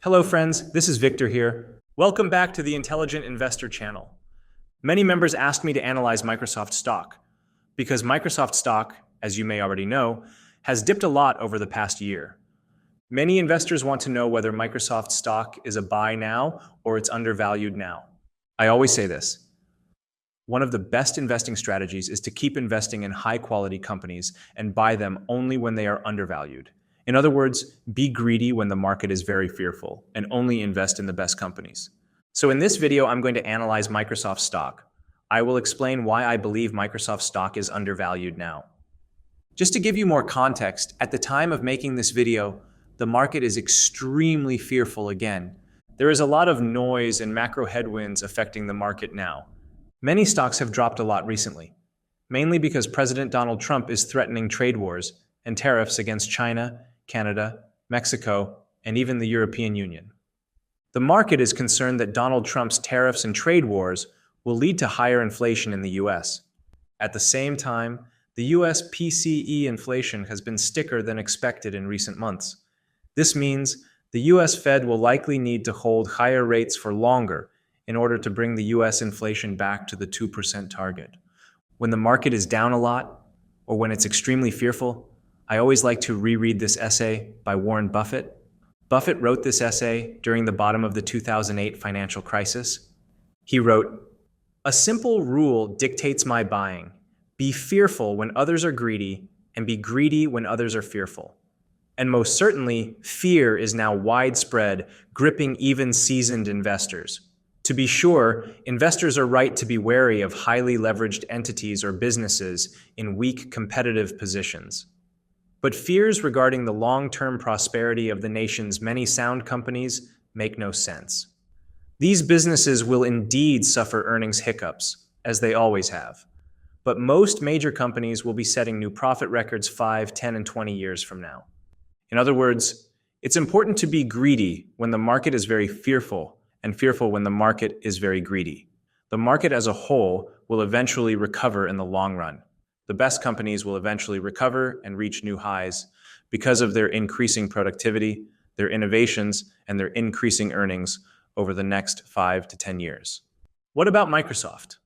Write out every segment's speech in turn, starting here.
Hello friends, this is Victor here. Welcome back to the Intelligent Investor channel. Many members asked me to analyze Microsoft stock because Microsoft stock, as you may already know, has dipped a lot over the past year. Many investors want to know whether Microsoft stock is a buy now or it's undervalued now. I always say this. One of the best investing strategies is to keep investing in high-quality companies and buy them only when they are undervalued. In other words, be greedy when the market is very fearful and only invest in the best companies. So in this video, I'm going to analyze Microsoft stock. I will explain why I believe Microsoft stock is undervalued now. Just to give you more context, at the time of making this video, the market is extremely fearful again. There is a lot of noise and macro headwinds affecting the market now. Many stocks have dropped a lot recently, mainly because President Donald Trump is threatening trade wars and tariffs against China, Canada, Mexico, and even the European Union. The market is concerned that Donald Trump's tariffs and trade wars will lead to higher inflation in the US. At the same time, the US PCE inflation has been stickier than expected in recent months. This means the US Fed will likely need to hold higher rates for longer in order to bring the US inflation back to the 2% target. When the market is down a lot, or when it's extremely fearful, I always like to reread this essay by Warren Buffett. Buffett wrote this essay during the bottom of the 2008 financial crisis. He wrote, "A simple rule dictates my buying. Be fearful when others are greedy, and be greedy when others are fearful." And most certainly, fear is now widespread, gripping even seasoned investors. To be sure, investors are right to be wary of highly leveraged entities or businesses in weak competitive positions. But fears regarding the long-term prosperity of the nation's many sound companies make no sense. These businesses will indeed suffer earnings hiccups, as they always have. But most major companies will be setting new profit records 5, 10, and 20 years from now. In other words, it's important to be greedy when the market is very fearful, and fearful when the market is very greedy. The market as a whole will eventually recover in the long run. The best companies will eventually recover and reach new highs because of their increasing productivity, their innovations, and their increasing earnings over the next 5 to 10 years. What about Microsoft?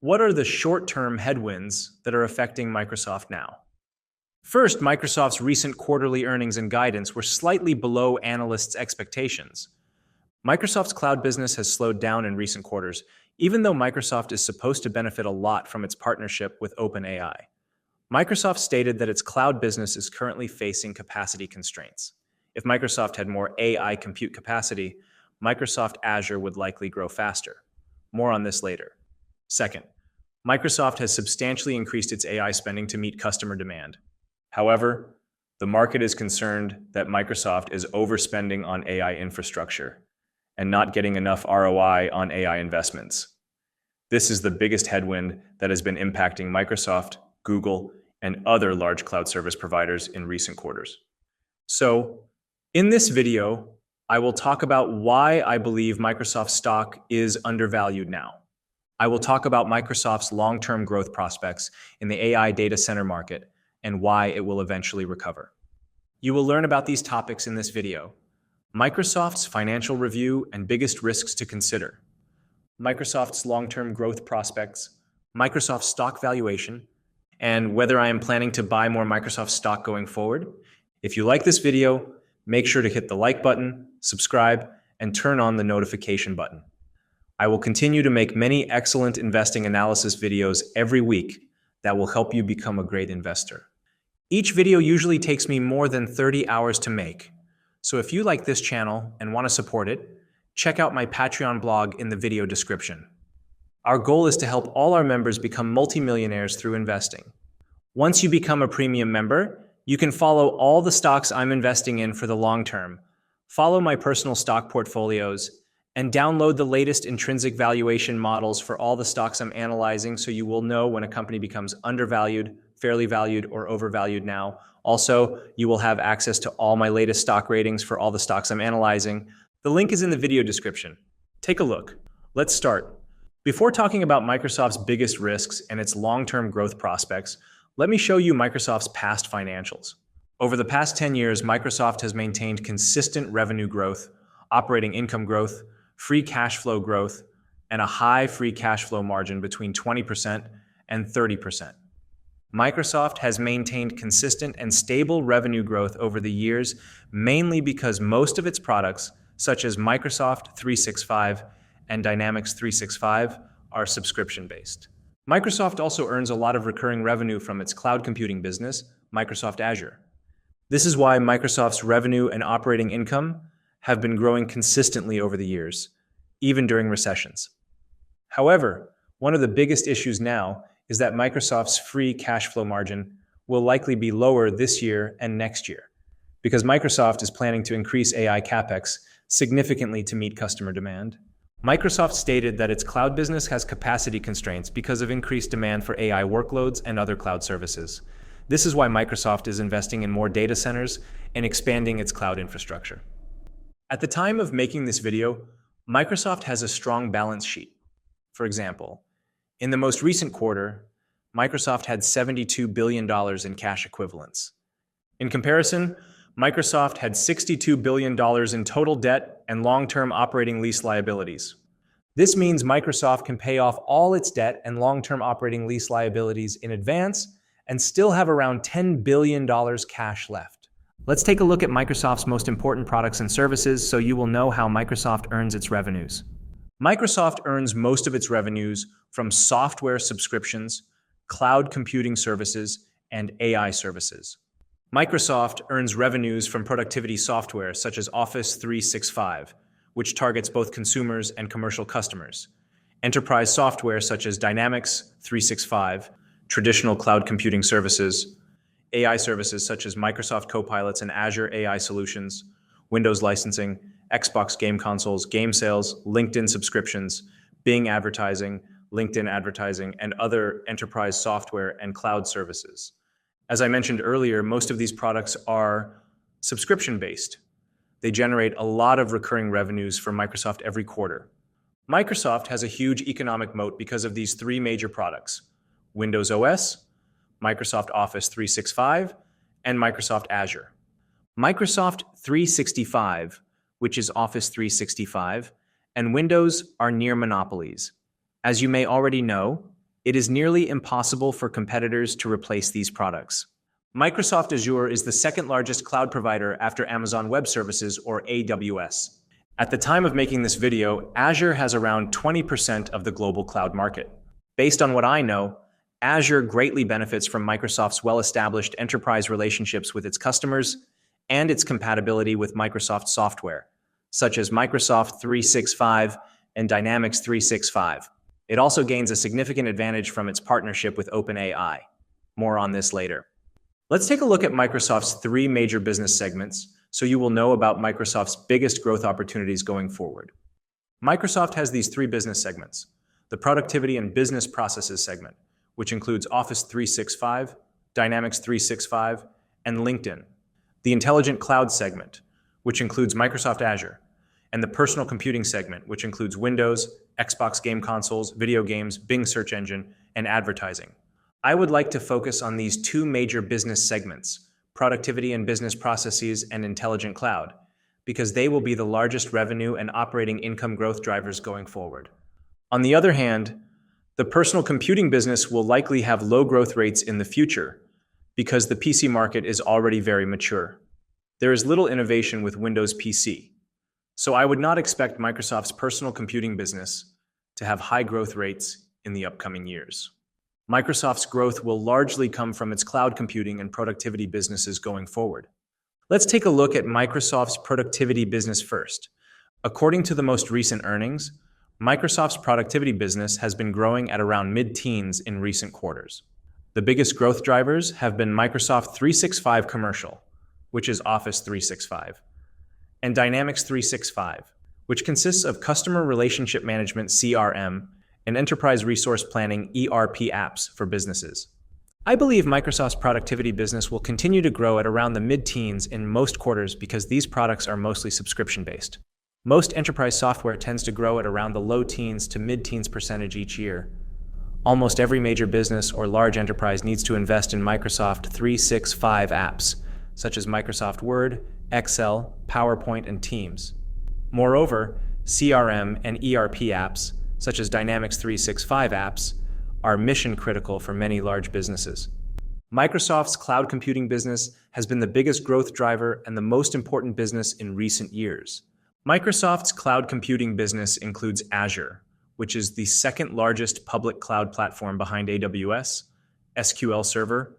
What are the short-term headwinds that are affecting Microsoft now? First, Microsoft's recent quarterly earnings and guidance were slightly below analysts' expectations. Microsoft's cloud business has slowed down in recent quarters, even though Microsoft is supposed to benefit a lot from its partnership with OpenAI. Microsoft stated that its cloud business is currently facing capacity constraints. If Microsoft had more AI compute capacity, Microsoft Azure would likely grow faster. More on this later. Second, Microsoft has substantially increased its AI spending to meet customer demand. However, the market is concerned that Microsoft is overspending on AI infrastructure and not getting enough ROI on AI investments. This is the biggest headwind that has been impacting Microsoft, Google, and other large cloud service providers in recent quarters. So, in this video, I will talk about why I believe Microsoft stock is undervalued now. I will talk about Microsoft's long-term growth prospects in the AI data center market and why it will eventually recover. You will learn about these topics in this video: Microsoft's financial review and biggest risks to consider, Microsoft's long-term growth prospects, Microsoft stock valuation, and whether I am planning to buy more Microsoft stock going forward. If you like this video, make sure to hit the like button, subscribe, and turn on the notification button. I will continue to make many excellent investing analysis videos every week that will help you become a great investor. Each video usually takes me more than 30 hours to make. So if you like this channel and want to support it, check out my Patreon blog in the video description. Our goal is to help all our members become multimillionaires through investing. Once you become a premium member, you can follow all the stocks I'm investing in for the long term, follow my personal stock portfolios, and download the latest intrinsic valuation models for all the stocks I'm analyzing so you will know when a company becomes undervalued, fairly valued, or overvalued now. Also, you will have access to all my latest stock ratings for all the stocks I'm analyzing. The link is in the video description. Take a look. Let's start. Before talking about Microsoft's biggest risks and its long-term growth prospects, let me show you Microsoft's past financials. Over the past 10 years, Microsoft has maintained consistent revenue growth, operating income growth, free cash flow growth, and a high free cash flow margin between 20% and 30%. Microsoft has maintained consistent and stable revenue growth over the years, mainly because most of its products, such as Microsoft 365 and Dynamics 365, are subscription-based. Microsoft also earns a lot of recurring revenue from its cloud computing business, Microsoft Azure. This is why Microsoft's revenue and operating income have been growing consistently over the years, even during recessions. However, one of the biggest issues now is that Microsoft's free cash flow margin will likely be lower this year and next year, because Microsoft is planning to increase AI CapEx significantly to meet customer demand. Microsoft stated that its cloud business has capacity constraints because of increased demand for AI workloads and other cloud services. This is why Microsoft is investing in more data centers and expanding its cloud infrastructure. At the time of making this video, Microsoft has a strong balance sheet. For example, in the most recent quarter, Microsoft had $72 billion in cash equivalents. In comparison, Microsoft had $62 billion in total debt and long-term operating lease liabilities. This means Microsoft can pay off all its debt and long-term operating lease liabilities in advance and still have around $10 billion cash left. Let's take a look at Microsoft's most important products and services so you will know how Microsoft earns its revenues. Microsoft earns most of its revenues from software subscriptions, cloud computing services, and AI services. Microsoft earns revenues from productivity software such as Office 365, which targets both consumers and commercial customers, enterprise software such as Dynamics 365, traditional cloud computing services, AI services such as Microsoft Copilots and Azure AI solutions, Windows licensing, Xbox game consoles, game sales, LinkedIn subscriptions, Bing advertising, LinkedIn advertising, and other enterprise software and cloud services. As I mentioned earlier, most of these products are subscription-based. They generate a lot of recurring revenues for Microsoft every quarter. Microsoft has a huge economic moat because of these three major products: Windows OS, Microsoft Office 365, and Microsoft Azure. Microsoft 365, which is Office 365, and Windows are near monopolies. As you may already know, it is nearly impossible for competitors to replace these products. Microsoft Azure is the second largest cloud provider after Amazon Web Services, or AWS. At the time of making this video, Azure has around 20% of the global cloud market. Based on what I know, Azure greatly benefits from Microsoft's well-established enterprise relationships with its customers and its compatibility with Microsoft software, such as Microsoft 365 and Dynamics 365. It also gains a significant advantage from its partnership with OpenAI. More on this later. Let's take a look at Microsoft's three major business segments so you will know about Microsoft's biggest growth opportunities going forward. Microsoft has these three business segments: the Productivity and Business Processes segment, which includes Office 365, Dynamics 365, and LinkedIn; the Intelligent Cloud segment, which includes Microsoft Azure; and the Personal Computing segment, which includes Windows, Xbox game consoles, video games, Bing search engine, and advertising. I would like to focus on these two major business segments, Productivity and Business Processes and Intelligent Cloud, because they will be the largest revenue and operating income growth drivers going forward. On the other hand, the personal computing business will likely have low growth rates in the future because the PC market is already very mature. There is little innovation with Windows PC, so I would not expect Microsoft's personal computing business to have high growth rates in the upcoming years. Microsoft's growth will largely come from its cloud computing and productivity businesses going forward. Let's take a look at Microsoft's productivity business first. According to the most recent earnings, Microsoft's productivity business has been growing at around mid-teens in recent quarters. The biggest growth drivers have been Microsoft 365 Commercial, which is Office 365, and Dynamics 365, which consists of Customer Relationship Management (CRM) and Enterprise Resource Planning (ERP) apps for businesses. I believe Microsoft's productivity business will continue to grow at around the mid-teens in most quarters because these products are mostly subscription-based. Most enterprise software tends to grow at around the low teens to mid-teens percentage each year. Almost every major business or large enterprise needs to invest in Microsoft 365 apps, such as Microsoft Word, Excel, PowerPoint, and Teams. Moreover, CRM and ERP apps, such as Dynamics 365 apps, are mission critical for many large businesses. Microsoft's cloud computing business has been the biggest growth driver and the most important business in recent years. Microsoft's cloud computing business includes Azure, which is the second largest public cloud platform behind AWS, SQL Server,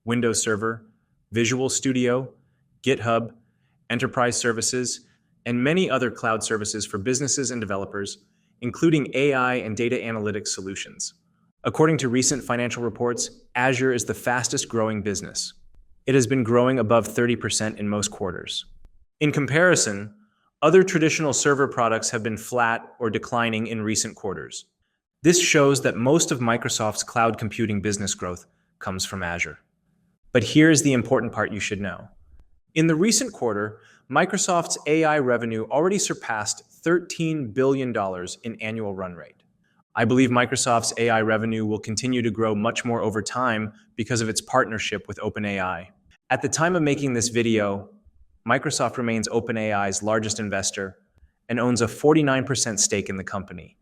Windows Server, Visual Studio, GitHub, enterprise services, and many other cloud services for businesses and developers, including AI and data analytics solutions. According to recent financial reports, Azure is the fastest growing business. It has been growing above 30% in most quarters. In comparison, other traditional server products have been flat or declining in recent quarters. This shows that most of Microsoft's cloud computing business growth comes from Azure. But here is the important part you should know. In the recent quarter, Microsoft's AI revenue already surpassed $13 billion in annual run rate. I believe Microsoft's AI revenue will continue to grow much more over time because of its partnership with OpenAI. At the time of making this video, Microsoft remains OpenAI's largest investor and owns a 49% stake in the company.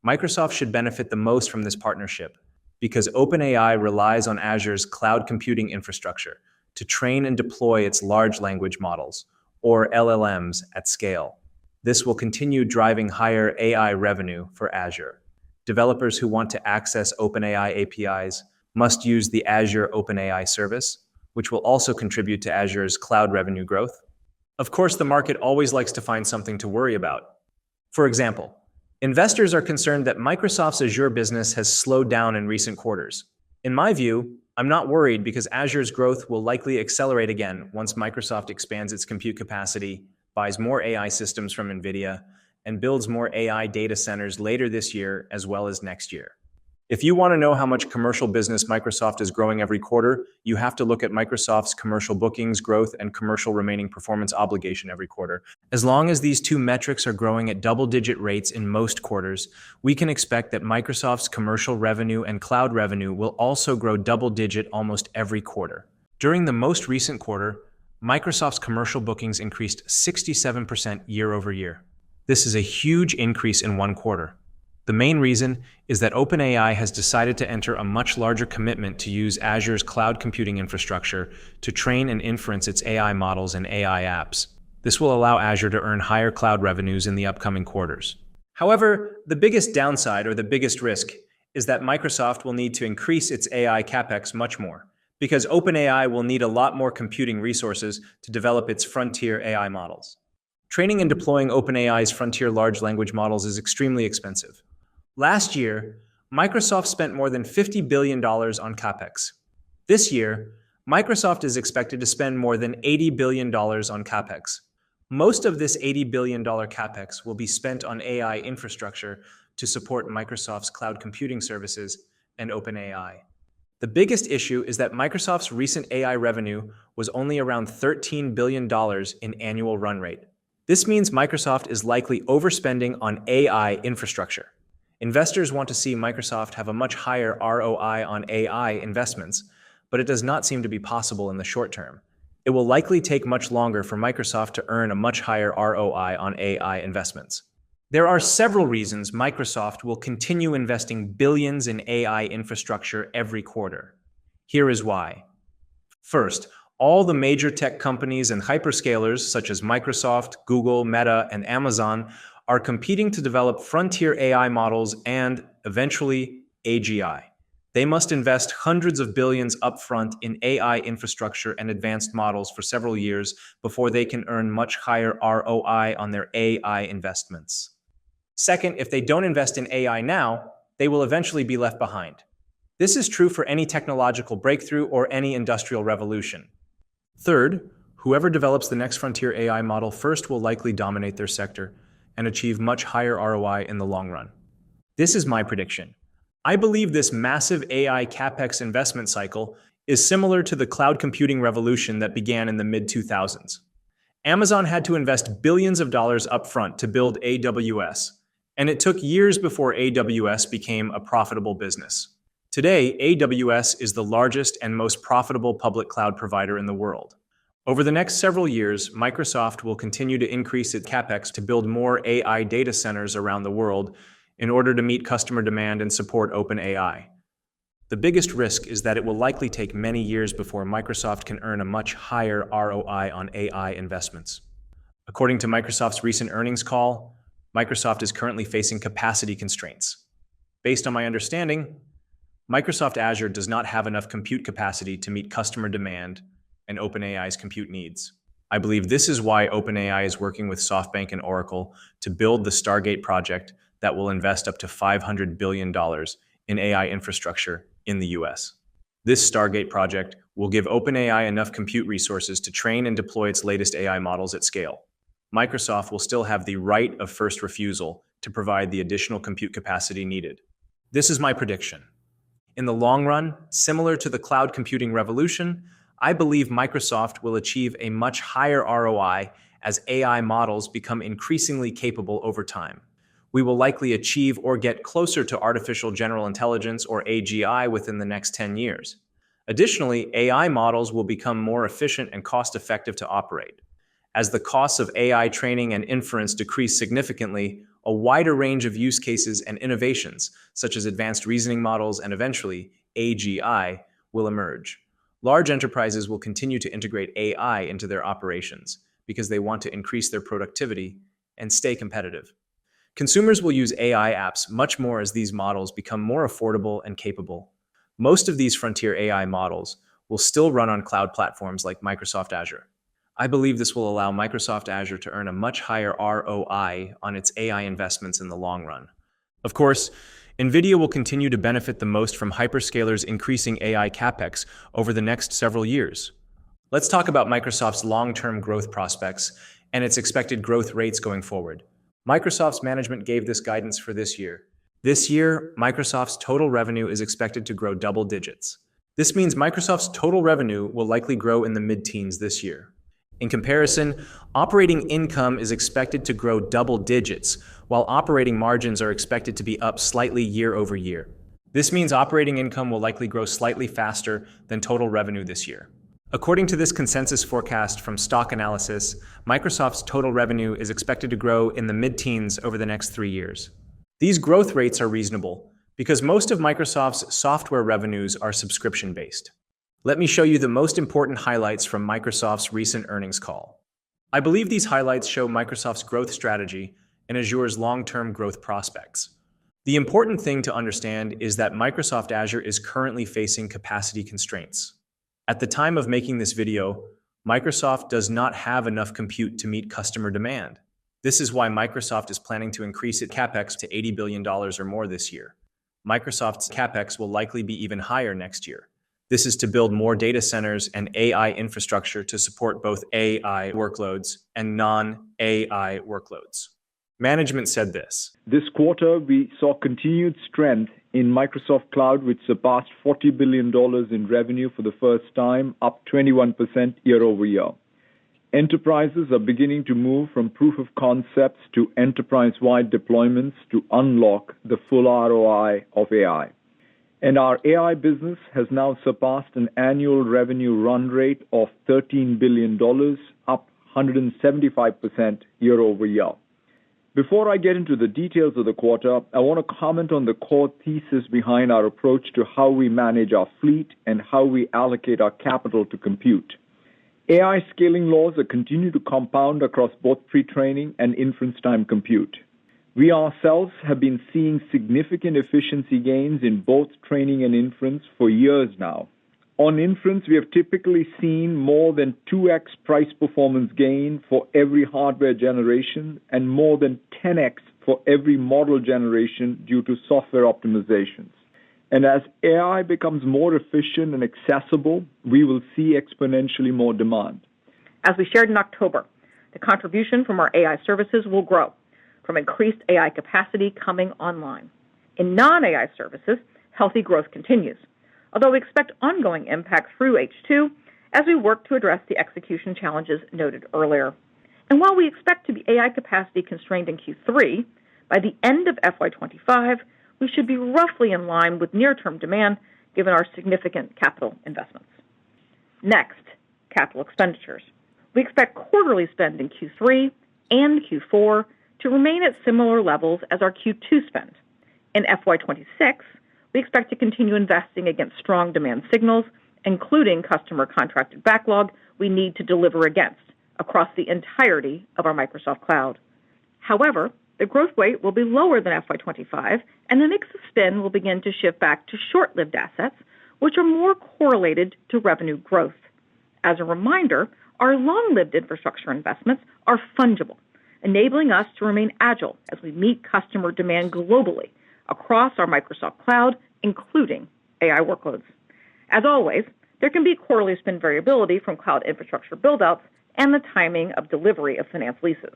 Microsoft should benefit the most from this partnership because OpenAI relies on Azure's cloud computing infrastructure to train and deploy its large language models, or LLMs, at scale. This will continue driving higher AI revenue for Azure. Developers who want to access OpenAI APIs must use the Azure OpenAI service, which will also contribute to Azure's cloud revenue growth. Of course, the market always likes to find something to worry about. For example, investors are concerned that Microsoft's Azure business has slowed down in recent quarters. In my view, I'm not worried because Azure's growth will likely accelerate again once Microsoft expands its compute capacity, buys more AI systems from NVIDIA, and builds more AI data centers later this year as well as next year. If you want to know how much commercial business Microsoft is growing every quarter, you have to look at Microsoft's commercial bookings growth and commercial remaining performance obligation every quarter. As long as these two metrics are growing at double-digit rates in most quarters, we can expect that Microsoft's commercial revenue and cloud revenue will also grow double-digit almost every quarter. During the most recent quarter, Microsoft's commercial bookings increased 67% year over year. This is a huge increase in one quarter. The main reason is that OpenAI has decided to enter a much larger commitment to use Azure's cloud computing infrastructure to train and inference its AI models and AI apps. This will allow Azure to earn higher cloud revenues in the upcoming quarters. However, the biggest downside or the biggest risk is that Microsoft will need to increase its AI capex much more, because OpenAI will need a lot more computing resources to develop its frontier AI models. Training and deploying OpenAI's frontier large language models is extremely expensive. Last year, Microsoft spent more than $50 billion on CapEx. This year, Microsoft is expected to spend more than $80 billion on CapEx. Most of this $80 billion CapEx will be spent on AI infrastructure to support Microsoft's cloud computing services and OpenAI. The biggest issue is that Microsoft's recent AI revenue was only around $13 billion in annual run rate. This means Microsoft is likely overspending on AI infrastructure. Investors want to see Microsoft have a much higher ROI on AI investments, but it does not seem to be possible in the short term. It will likely take much longer for Microsoft to earn a much higher ROI on AI investments. There are several reasons Microsoft will continue investing billions in AI infrastructure every quarter. Here is why. First, all the major tech companies and hyperscalers such as Microsoft, Google, Meta, and Amazon are competing to develop frontier AI models and, eventually, AGI. They must invest hundreds of billions upfront in AI infrastructure and advanced models for several years before they can earn much higher ROI on their AI investments. Second, if they don't invest in AI now, they will eventually be left behind. This is true for any technological breakthrough or any industrial revolution. Third, whoever develops the next frontier AI model first will likely dominate their sector and achieve much higher ROI in the long run. This is my prediction. I believe this massive AI capex investment cycle is similar to the cloud computing revolution that began in the mid-2000s. Amazon had to invest billions of dollars upfront to build AWS, and it took years before AWS became a profitable business. Today, AWS is the largest and most profitable public cloud provider in the world. Over the next several years, Microsoft will continue to increase its capex to build more AI data centers around the world in order to meet customer demand and support OpenAI. The biggest risk is that it will likely take many years before Microsoft can earn a much higher ROI on AI investments. According to Microsoft's recent earnings call, Microsoft is currently facing capacity constraints. Based on my understanding, Microsoft Azure does not have enough compute capacity to meet customer demand and OpenAI's compute needs. I believe this is why OpenAI is working with SoftBank and Oracle to build the Stargate project that will invest up to $500 billion in AI infrastructure in the US. This Stargate project will give OpenAI enough compute resources to train and deploy its latest AI models at scale. Microsoft will still have the right of first refusal to provide the additional compute capacity needed. This is my prediction. In the long run, similar to the cloud computing revolution, I believe Microsoft will achieve a much higher ROI as AI models become increasingly capable over time. We will likely achieve or get closer to artificial general intelligence or AGI within the next 10 years. Additionally, AI models will become more efficient and cost-effective to operate. As the costs of AI training and inference decrease significantly, a wider range of use cases and innovations, such as advanced reasoning models and eventually AGI, will emerge. Large enterprises will continue to integrate AI into their operations because they want to increase their productivity and stay competitive. Consumers will use AI apps much more as these models become more affordable and capable. Most of these frontier AI models will still run on cloud platforms like Microsoft Azure. I believe this will allow Microsoft Azure to earn a much higher ROI on its AI investments in the long run. Of course, NVIDIA will continue to benefit the most from hyperscalers increasing AI capex over the next several years. Let's talk about Microsoft's long-term growth prospects and its expected growth rates going forward. Microsoft's management gave this guidance for this year. This year, Microsoft's total revenue is expected to grow double digits. This means Microsoft's total revenue will likely grow in the mid-teens this year. In comparison, operating income is expected to grow double digits, while operating margins are expected to be up slightly year over year. This means operating income will likely grow slightly faster than total revenue this year. According to this consensus forecast from Stock Analysis, Microsoft's total revenue is expected to grow in the mid-teens over the next 3 years. These growth rates are reasonable because most of Microsoft's software revenues are subscription-based. Let me show you the most important highlights from Microsoft's recent earnings call. I believe these highlights show Microsoft's growth strategy and Azure's long-term growth prospects. The important thing to understand is that Microsoft Azure is currently facing capacity constraints. At the time of making this video, Microsoft does not have enough compute to meet customer demand. This is why Microsoft is planning to increase its capex to $80 billion or more this year. Microsoft's capex will likely be even higher next year. This is to build more data centers and AI infrastructure to support both AI workloads and non-AI workloads. Management said this. This quarter, we saw continued strength in Microsoft Cloud, which surpassed $40 billion in revenue for the first time, up 21% year over year. Enterprises are beginning to move from proof of concepts to enterprise-wide deployments to unlock the full ROI of AI. And our AI business has now surpassed an annual revenue run rate of $13 billion, up 175% year over year. Before I get into the details of the quarter, I want to comment on the core thesis behind our approach to how we manage our fleet and how we allocate our capital to compute. AI scaling laws are continuing to compound across both pre-training and inference time compute. We ourselves have been seeing significant efficiency gains in both training and inference for years now. On inference, we have typically seen more than 2x price performance gain for every hardware generation and more than 10x for every model generation due to software optimizations. And as AI becomes more efficient and accessible, we will see exponentially more demand. As we shared in October, the contribution from our AI services will grow from increased AI capacity coming online. In non-AI services, healthy growth continues, although we expect ongoing impact through H2 as we work to address the execution challenges noted earlier. And while we expect to be AI capacity constrained in Q3, by the end of FY25, we should be roughly in line with near-term demand given our significant capital investments. Next, capital expenditures. We expect quarterly spend in Q3 and Q4 to remain at similar levels as our Q2 spend. In FY26, we expect to continue investing against strong demand signals, including customer contracted backlog we need to deliver against across the entirety of our Microsoft Cloud. However, the growth rate will be lower than FY25, and the mix of spend will begin to shift back to short-lived assets, which are more correlated to revenue growth. As a reminder, our long-lived infrastructure investments are fungible, enabling us to remain agile as we meet customer demand globally across our Microsoft Cloud, including AI workloads. As always, there can be quarterly spend variability from cloud infrastructure buildouts and the timing of delivery of finance leases.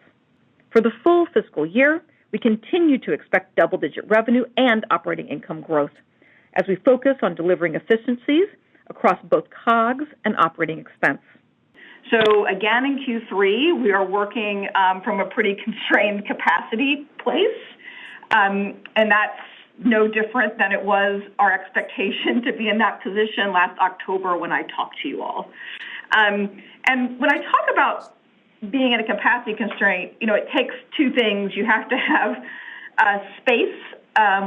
For the full fiscal year, we continue to expect double-digit revenue and operating income growth as we focus on delivering efficiencies across both COGS and operating expense. So again, in Q3, we are working from a pretty constrained capacity place, and that's no different than it was our expectation to be in that position last October when I talked to you all. And when I talk about being in a capacity constraint, it takes two things. You have to have space,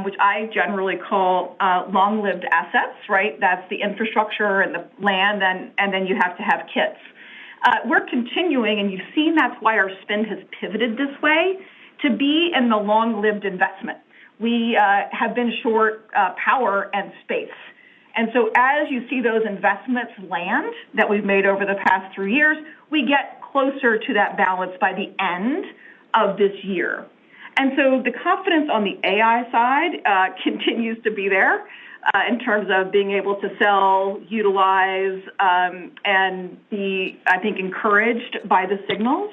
which I generally call long-lived assets, right? That's the infrastructure and the land, and then you have to have kits. We're continuing, and you've seen that's why our spend has pivoted this way, to be in the long-lived investment. We have been short power and space. And so as you see those investments land that we've made over the past 3 years, we get closer to that balance by the end of this year. And so the confidence on the AI side continues to be there in terms of being able to sell, utilize, and be, I think, encouraged by the signals.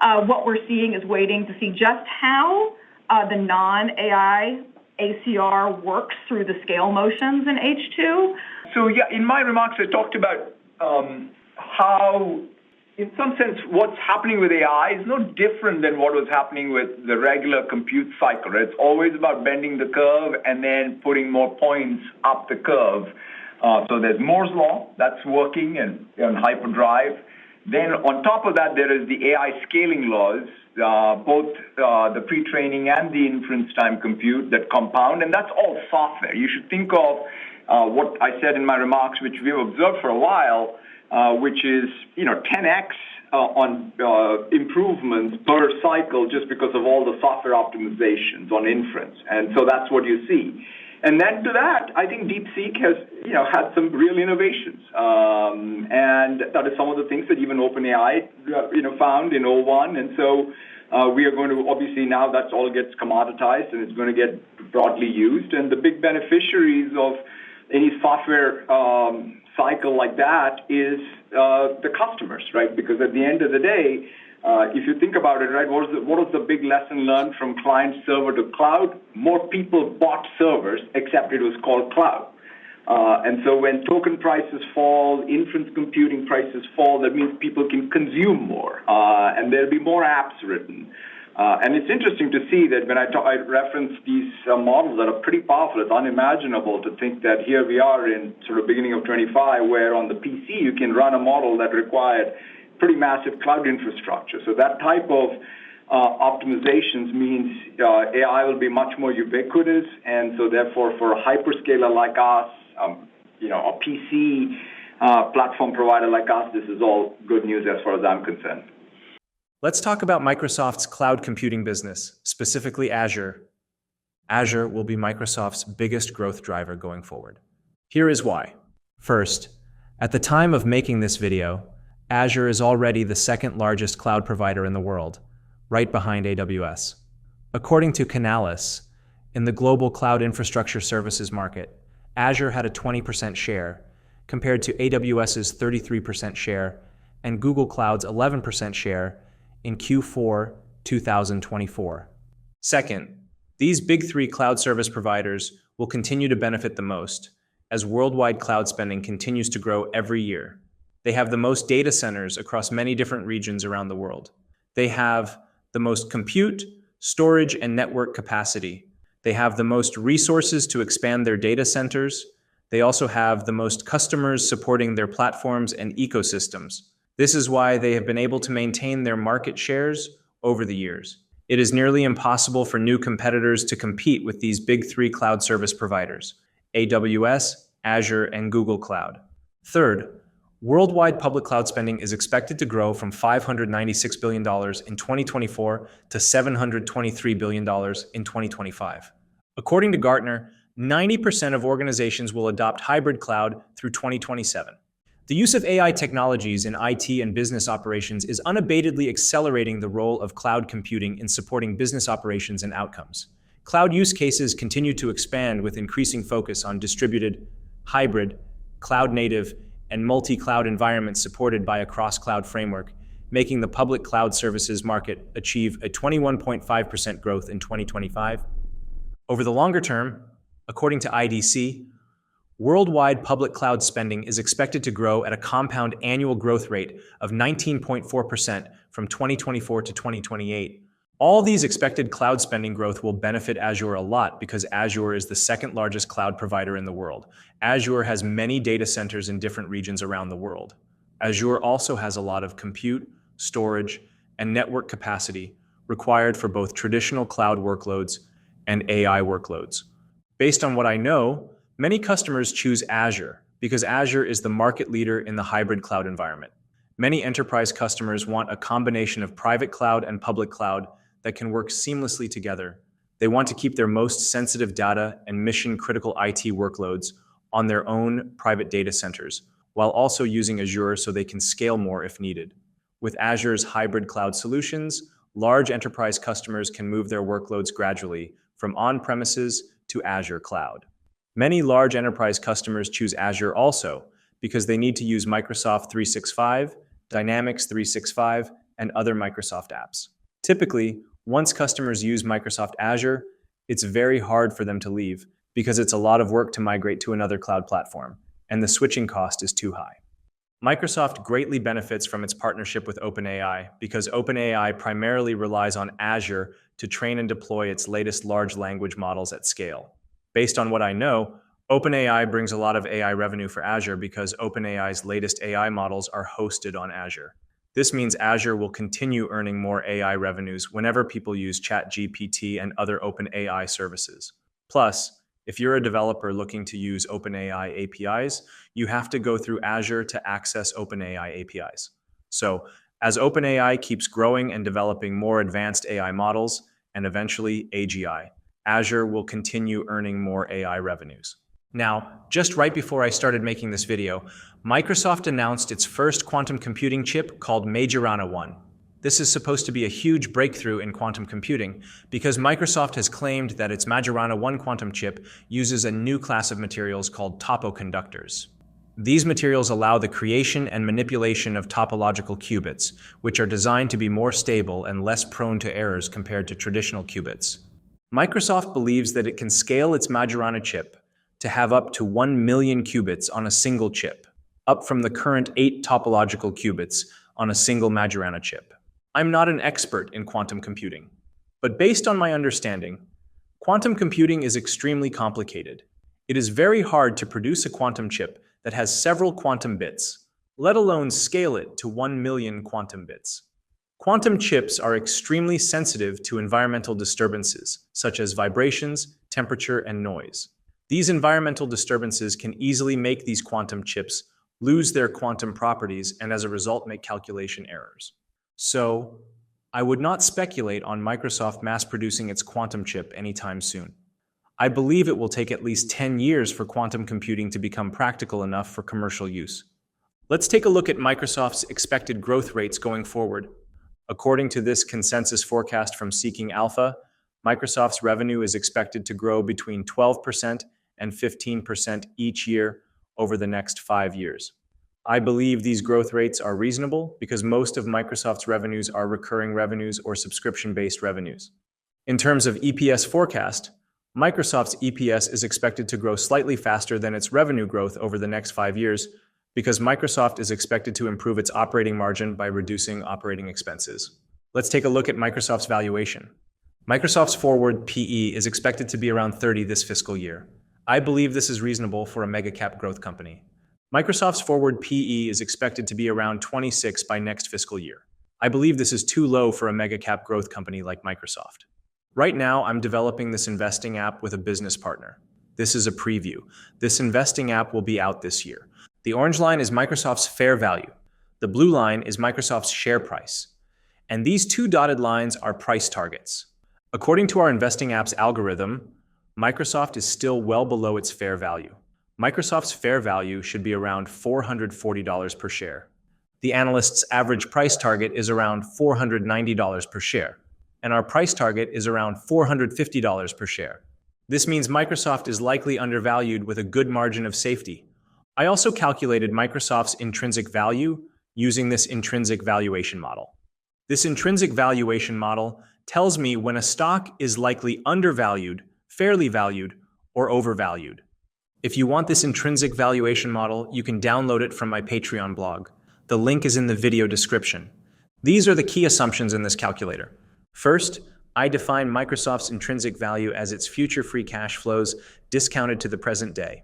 What we're seeing is waiting to see just how the non-AI ACR works through the scale motions in H2. So yeah, in my remarks, I talked about how, in some sense, what's happening with AI is no different than what was happening with the regular compute cycle. It's always about bending the curve and then putting more points up the curve. So there's Moore's law that's working and hyperdrive. Then on top of that, there is the AI scaling laws, both the pre-training and the inference time compute that compound, and that's all software. You should think of what I said in my remarks, which we've observed for a while, which is 10x on improvements per cycle just because of all the software optimizations on inference, and so that's what you see. And then to that, I think DeepSeek has had some real innovations, and that is some of the things that even OpenAI found in '01, and so we are going to obviously now that all gets commoditized and it's going to get broadly used, and the big beneficiaries of any software cycle like that is the customers, right? Because at the end of the day, if you think about it, right, what was the big lesson learned from client server to cloud? More people bought servers, except it was called cloud. And so when token prices fall, inference computing prices fall, that means people can consume more, and there'll be more apps written. And it's interesting to see that when I reference these models that are pretty powerful, it's unimaginable to think that here we are in sort of beginning of 25, where on the PC you can run a model that required pretty massive cloud infrastructure. So that type of optimizations means AI will be much more ubiquitous, and so therefore for a hyperscaler like us, a PC platform provider like us, this is all good news as far as I'm concerned. Let's talk about Microsoft's cloud computing business, specifically Azure. Azure will be Microsoft's biggest growth driver going forward. Here is why. First, at the time of making this video, Azure is already the second largest cloud provider in the world, right behind AWS. According to Canalys, in the global cloud infrastructure services market, Azure had a 20% share, compared to AWS's 33% share and Google Cloud's 11% share in Q4 2024. Second, these big three cloud service providers will continue to benefit the most as worldwide cloud spending continues to grow every year. They have the most data centers across many different regions around the world. They have the most compute, storage, and network capacity. They have the most resources to expand their data centers. They also have the most customers supporting their platforms and ecosystems. This is why they have been able to maintain their market shares over the years. It is nearly impossible for new competitors to compete with these big three cloud service providers: AWS, Azure, and Google Cloud. Third, worldwide public cloud spending is expected to grow from $596 billion in 2024 to $723 billion in 2025. According to Gartner, 90% of organizations will adopt hybrid cloud through 2027. The use of AI technologies in IT and business operations is unabatedly accelerating the role of cloud computing in supporting business operations and outcomes. Cloud use cases continue to expand with increasing focus on distributed, hybrid, cloud-native, and multi-cloud environments supported by a cross-cloud framework, making the public cloud services market achieve a 21.5% growth in 2025. Over the longer term, according to IDC, worldwide public cloud spending is expected to grow at a compound annual growth rate of 19.4% from 2024 to 2028. All these expected cloud spending growth will benefit Azure a lot because Azure is the second largest cloud provider in the world. Azure has many data centers in different regions around the world. Azure also has a lot of compute, storage, and network capacity required for both traditional cloud workloads and AI workloads. Based on what I know, many customers choose Azure because Azure is the market leader in the hybrid cloud environment. Many enterprise customers want a combination of private cloud and public cloud that can work seamlessly together. They want to keep their most sensitive data and mission-critical IT workloads on their own private data centers, while also using Azure so they can scale more if needed. With Azure's hybrid cloud solutions, large enterprise customers can move their workloads gradually from on-premises to Azure cloud. Many large enterprise customers choose Azure also because they need to use Microsoft 365, Dynamics 365, and other Microsoft apps. Typically, once customers use Microsoft Azure, it's very hard for them to leave because it's a lot of work to migrate to another cloud platform, and the switching cost is too high. Microsoft greatly benefits from its partnership with OpenAI because OpenAI primarily relies on Azure to train and deploy its latest large language models at scale. Based on what I know, OpenAI brings a lot of AI revenue for Azure because OpenAI's latest AI models are hosted on Azure. This means Azure will continue earning more AI revenues whenever people use ChatGPT and other OpenAI services. Plus, if you're a developer looking to use OpenAI APIs, you have to go through Azure to access OpenAI APIs. So, as OpenAI keeps growing and developing more advanced AI models, and eventually AGI, Azure will continue earning more AI revenues. Now, just right before I started making this video, Microsoft announced its first quantum computing chip called Majorana 1. This is supposed to be a huge breakthrough in quantum computing because Microsoft has claimed that its Majorana 1 quantum chip uses a new class of materials called topoconductors. These materials allow the creation and manipulation of topological qubits, which are designed to be more stable and less prone to errors compared to traditional qubits. Microsoft believes that it can scale its Majorana chip to have up to 1 million qubits on a single chip, up from the current 8 topological qubits on a single Majorana chip. I'm not an expert in quantum computing, but based on my understanding, quantum computing is extremely complicated. It is very hard to produce a quantum chip that has several quantum bits, let alone scale it to 1 million quantum bits. Quantum chips are extremely sensitive to environmental disturbances, such as vibrations, temperature, and noise. These environmental disturbances can easily make these quantum chips lose their quantum properties and as a result make calculation errors. So, I would not speculate on Microsoft mass-producing its quantum chip anytime soon. I believe it will take at least 10 years for quantum computing to become practical enough for commercial use. Let's take a look at Microsoft's expected growth rates going forward. According to this consensus forecast from Seeking Alpha, Microsoft's revenue is expected to grow between 12% and 15% each year over the next 5 years. I believe these growth rates are reasonable because most of Microsoft's revenues are recurring revenues or subscription-based revenues. In terms of EPS forecast, Microsoft's EPS is expected to grow slightly faster than its revenue growth over the next 5 years because Microsoft is expected to improve its operating margin by reducing operating expenses. Let's take a look at Microsoft's valuation. Microsoft's forward PE is expected to be around 30 this fiscal year. I believe this is reasonable for a mega-cap growth company. Microsoft's forward PE is expected to be around 26 by next fiscal year. I believe this is too low for a mega cap growth company like Microsoft. Right now, I'm developing this investing app with a business partner. This is a preview. This investing app will be out this year. The orange line is Microsoft's fair value. The blue line is Microsoft's share price. And these two dotted lines are price targets. According to our investing app's algorithm, Microsoft is still well below its fair value. Microsoft's fair value should be around $440 per share. The analyst's average price target is around $490 per share, and our price target is around $450 per share. This means Microsoft is likely undervalued with a good margin of safety. I also calculated Microsoft's intrinsic value using this intrinsic valuation model. This intrinsic valuation model tells me when a stock is likely undervalued, fairly valued, or overvalued. If you want this intrinsic valuation model, you can download it from my Patreon blog. The link is in the video description. These are the key assumptions in this calculator. First, I define Microsoft's intrinsic value as its future free cash flows discounted to the present day.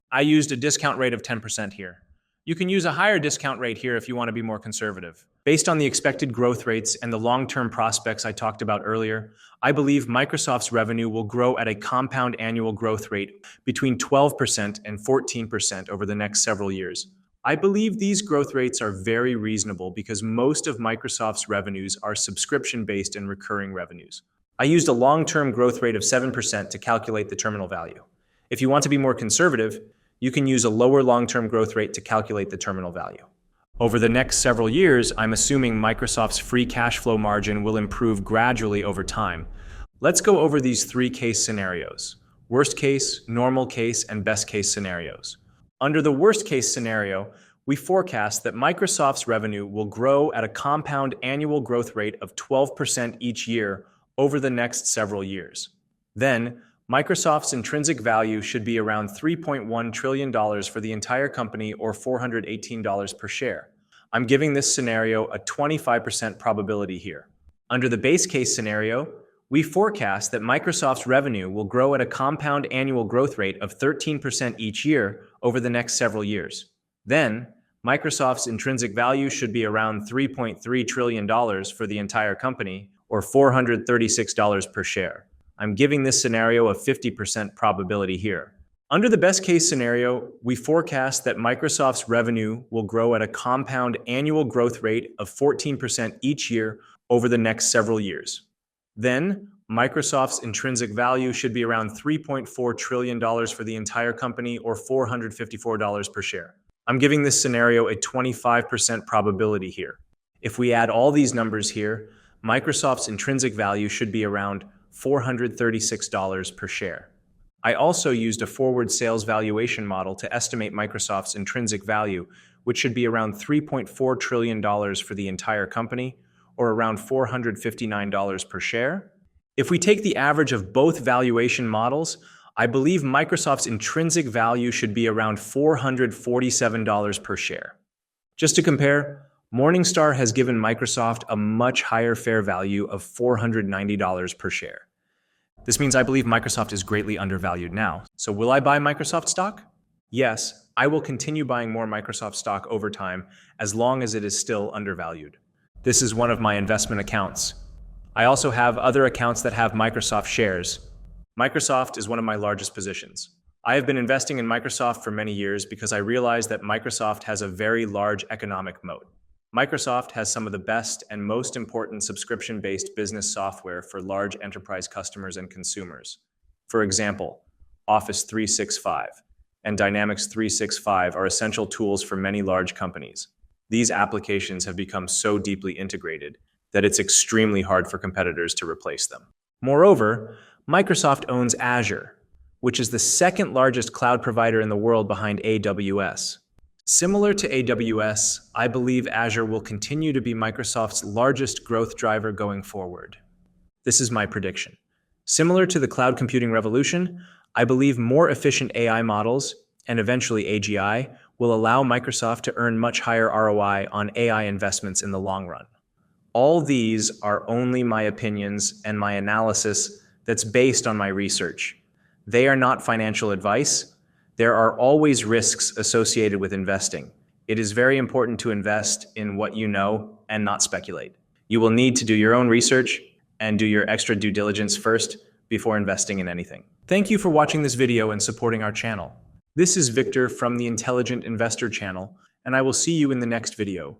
I used a discount rate of 10% here. You can use a higher discount rate here if you want to be more conservative. Based on the expected growth rates and the long-term prospects I talked about earlier, I believe Microsoft's revenue will grow at a compound annual growth rate between 12% and 14% over the next several years. I believe these growth rates are very reasonable because most of Microsoft's revenues are subscription-based and recurring revenues. I used a long-term growth rate of 7% to calculate the terminal value. If you want to be more conservative, you can use a lower long-term growth rate to calculate the terminal value. Over the next several years, I'm assuming Microsoft's free cash flow margin will improve gradually over time. Let's go over these three case scenarios: worst case, normal case, and best case scenarios. Under the worst case scenario, we forecast that Microsoft's revenue will grow at a compound annual growth rate of 12% each year over the next several years. Then, Microsoft's intrinsic value should be around $3.1 trillion for the entire company, or $418 per share. I'm giving this scenario a 25% probability here. Under the base case scenario, we forecast that Microsoft's revenue will grow at a compound annual growth rate of 13% each year over the next several years. Then, Microsoft's intrinsic value should be around $3.3 trillion for the entire company, or $436 per share. I'm giving this scenario a 50% probability here. Under the best case scenario, we forecast that Microsoft's revenue will grow at a compound annual growth rate of 14% each year over the next several years. Then, Microsoft's intrinsic value should be around $3.4 trillion for the entire company, or $454 per share. I'm giving this scenario a 25% probability here. If we add all these numbers here, Microsoft's intrinsic value should be around $436 per share. I also used a forward sales valuation model to estimate Microsoft's intrinsic value, which should be around $3.4 trillion for the entire company, or around $459 per share. If we take the average of both valuation models, I believe Microsoft's intrinsic value should be around $447 per share. Just to compare, Morningstar has given Microsoft a much higher fair value of $490 per share. This means I believe Microsoft is greatly undervalued now. So will I buy Microsoft stock? Yes, I will continue buying more Microsoft stock over time as long as it is still undervalued. This is one of my investment accounts. I also have other accounts that have Microsoft shares. Microsoft is one of my largest positions. I have been investing in Microsoft for many years because I realized that Microsoft has a very large economic moat. Microsoft has some of the best and most important subscription-based business software for large enterprise customers and consumers. For example, Office 365 and Dynamics 365 are essential tools for many large companies. These applications have become so deeply integrated that it's extremely hard for competitors to replace them. Moreover, Microsoft owns Azure, which is the second largest cloud provider in the world behind AWS. Similar to AWS, I believe Azure will continue to be Microsoft's largest growth driver going forward. This is my prediction. Similar to the cloud computing revolution, I believe more efficient AI models, and eventually AGI, will allow Microsoft to earn much higher ROI on AI investments in the long run. All these are only my opinions and my analysis that's based on my research. They are not financial advice. There are always risks associated with investing. It is very important to invest in what you know and not speculate. You will need to do your own research and do your extra due diligence first before investing in anything. Thank you for watching this video and supporting our channel. This is Victor from the Intelligent Investor channel, and I will see you in the next video.